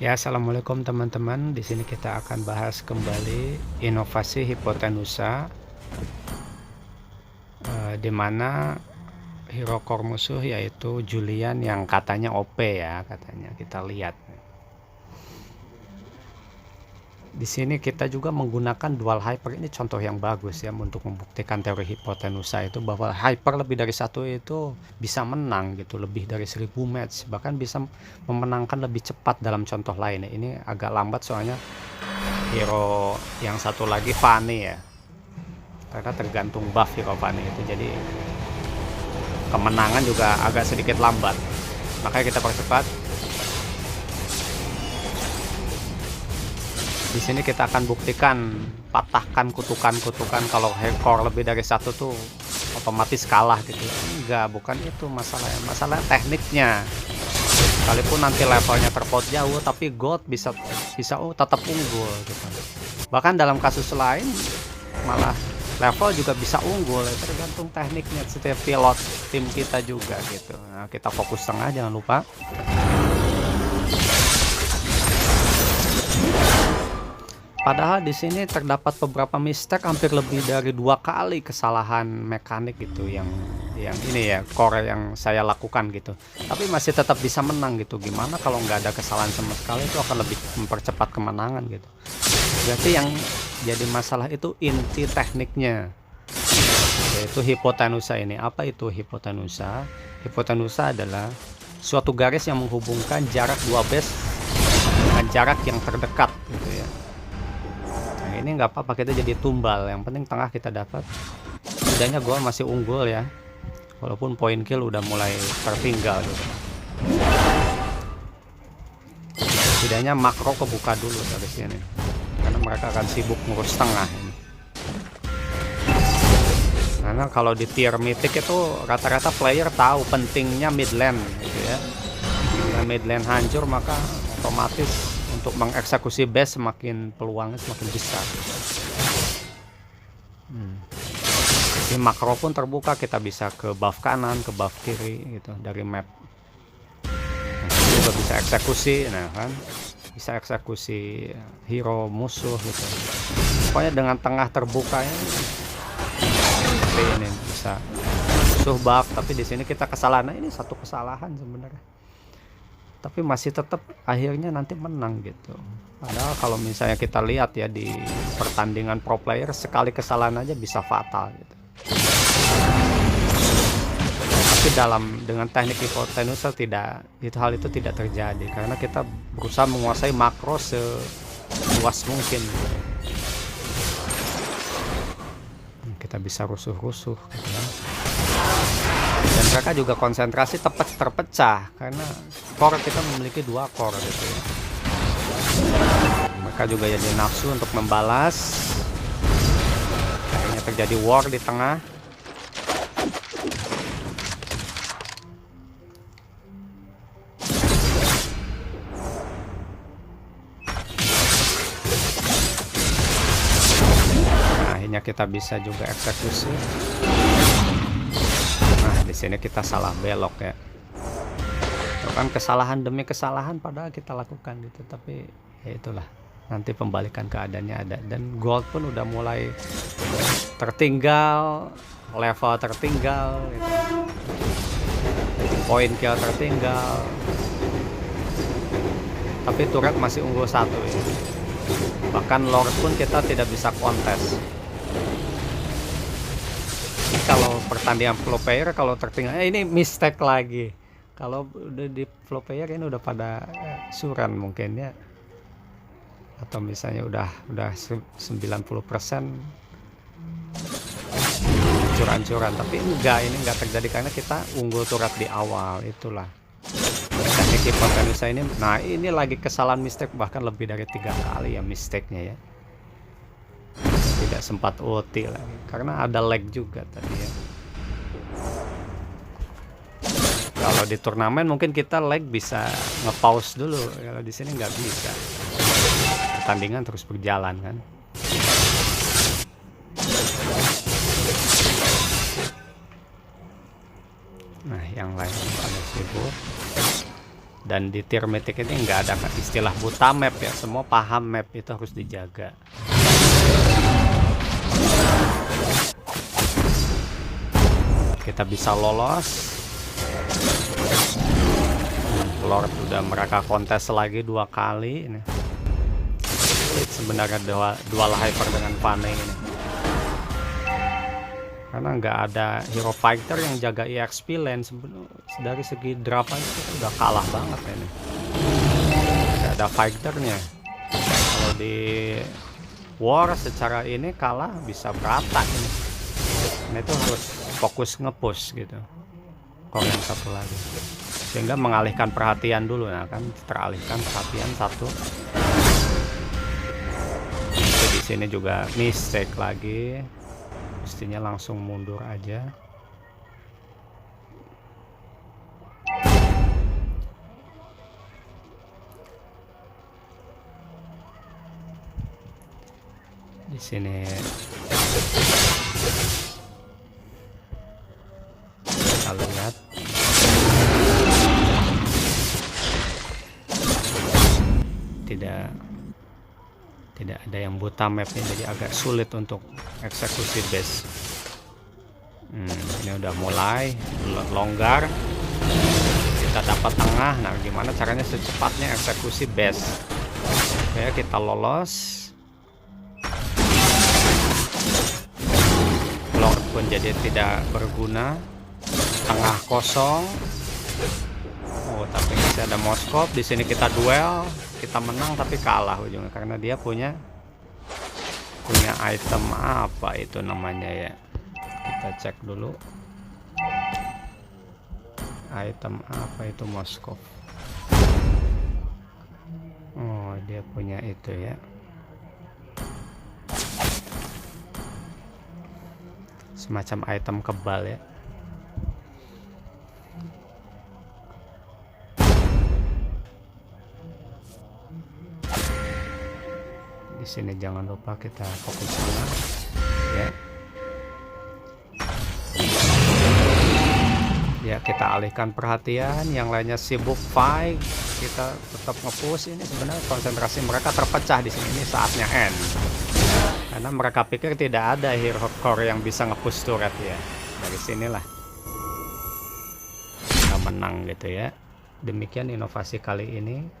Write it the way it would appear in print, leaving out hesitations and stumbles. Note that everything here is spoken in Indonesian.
Ya, assalamualaikum teman-teman. Di sini kita akan bahas kembali inovasi hipotenusa, di mana hero core musuh yaitu Julian yang katanya OP ya, katanya kita lihat. Di sini kita juga menggunakan dual hyper, ini contoh yang bagus ya untuk membuktikan teori hipotenusa itu bahwa hyper lebih dari satu itu bisa menang gitu, lebih dari 1000 match, bahkan bisa memenangkan lebih cepat dalam contoh lain. Ini agak lambat soalnya hero yang satu lagi Fanny ya, karena tergantung buff hero Fanny itu, jadi kemenangan juga agak sedikit lambat, makanya kita percepat. Di sini kita akan buktikan, patahkan kutukan-kutukan kalau core lebih dari satu tuh otomatis kalah gitu. Enggak, bukan itu masalahnya, masalah tekniknya. Sekalipun nanti levelnya terpaut jauh, tapi gold bisa tetap unggul gitu. Bahkan dalam kasus lain malah level juga bisa unggul, tergantung tekniknya setiap pilot tim kita juga gitu. Nah, kita fokus tengah, jangan lupa. Padahal di sini terdapat beberapa mistake, hampir lebih dari 2 kali kesalahan mekanik gitu yang ini ya, core yang saya lakukan gitu. Tapi masih tetap bisa menang gitu. Gimana kalau nggak ada kesalahan sama sekali, itu akan lebih mempercepat kemenangan gitu. Berarti yang jadi masalah itu inti tekniknya, yaitu hipotenusa ini. Apa itu hipotenusa? Hipotenusa adalah suatu garis yang menghubungkan jarak 2 base dengan jarak yang terdekat gitu ya. Ini nggak apa-apa, kita jadi tumbal, yang penting tengah kita dapat. Setidaknya gua masih unggul ya, walaupun poin kill udah mulai tertinggal gitu. Setidaknya makro kebuka dulu dari sini, karena mereka akan sibuk ngurus tengah ini. Karena kalau di tier mythic itu rata-rata player tahu pentingnya mid lane gitu ya. Jika mid lane hancur, maka otomatis untuk mengeksekusi base semakin peluangnya semakin besar. Di makro pun terbuka, kita bisa ke buff kanan, ke buff kiri gitu dari map. Nah, juga bisa eksekusi, nah kan, bisa eksekusi hero musuh gitu. Pokoknya dengan tengah terbuka seperti ini bisa musuh buff, tapi di sini kita kesalahan. Nah, ini satu kesalahan sebenarnya, tapi masih tetap akhirnya nanti menang gitu. Padahal kalau misalnya kita lihat ya di pertandingan pro player, sekali kesalahan aja bisa fatal gitu. Tapi dengan teknik hipotenusa tidak, hal itu tidak terjadi karena kita berusaha menguasai makro seluas mungkin. Kita bisa rusuh-rusuh gitu ya. Dan mereka juga konsentrasi terpecah karena core kita memiliki 2 core gitu ya. Mereka juga jadi nafsu untuk membalas, akhirnya terjadi war di tengah. Nah, akhirnya kita bisa juga eksekusi. Di sini kita salah belok ya. Itu kan kesalahan demi kesalahan padahal kita lakukan gitu, tapi ya itulah, nanti pembalikan keadaannya ada. Dan gold pun udah mulai tertinggal, level tertinggal gitu. Poin kill tertinggal. Tapi turret masih unggul 1 ya. Bahkan lord pun kita tidak bisa kontes. Kalau pertandingan flow player kalau tertinggal, ini mistake lagi. Kalau udah di flow player ini udah pada suran mungkin ya, atau misalnya udah 90% hancur-hancuran. Tapi enggak, ini enggak terjadi karena kita unggul turret di awal. Itulah teknik hipotenusa ini. Nah, ini lagi kesalahan mistake, bahkan lebih dari 3 kali ya mistake-nya ya. Tidak sempat ulti lagi karena ada lag juga tadi ya. Kalau di turnamen mungkin kita lag bisa nge-pause dulu, kalau di sini nggak bisa. Pertandingan terus berjalan kan. Nah, yang lain pada sibuk. Dan di tier mythic ini nggak ada istilah buta map ya, semua paham map itu harus dijaga. Kita bisa lolos. Lord udah mereka kontes lagi 2 kali ini. Sebenarnya dual hyper dengan Vayne ini. Karena nggak ada hero fighter yang jaga EXP lane. Dari segi draft itu udah kalah banget ini. Nggak ada fighternya. Kalau di war secara ini kalah bisa berata ini. Ini tuh harus fokus nge-push gitu. Kalau yang satu lagi. Sehingga mengalihkan perhatian dulu, nah kan teralihkan perhatian satu. Jadi di sini juga mistake lagi, mestinya langsung mundur aja. Di sini kita lihat. Tidak ada yang buta mapnya, jadi agak sulit untuk eksekusi base. Ini udah mulai longgar, kita dapat tengah. Nah gimana caranya secepatnya eksekusi base? Oke, kita lolos. Lord pun jadi tidak berguna, tengah kosong. Oh, tapi masih ada Moskov. Di sini kita duel, kita menang tapi kalah ujungnya karena dia punya item apa itu namanya ya. Kita cek dulu. Item apa itu Moskov? Oh, dia punya itu ya. Semacam item kebal ya. Di sini jangan lupa kita fokus sana ya. Ya, kita alihkan perhatian, yang lainnya sibuk fight, kita tetap nge-push. Ini sebenarnya konsentrasi mereka terpecah di sini. Ini saatnya end. Karena mereka pikir tidak ada hero core yang bisa nge-push turret ya. Dari sinilah kita menang gitu ya. Demikian inovasi kali ini.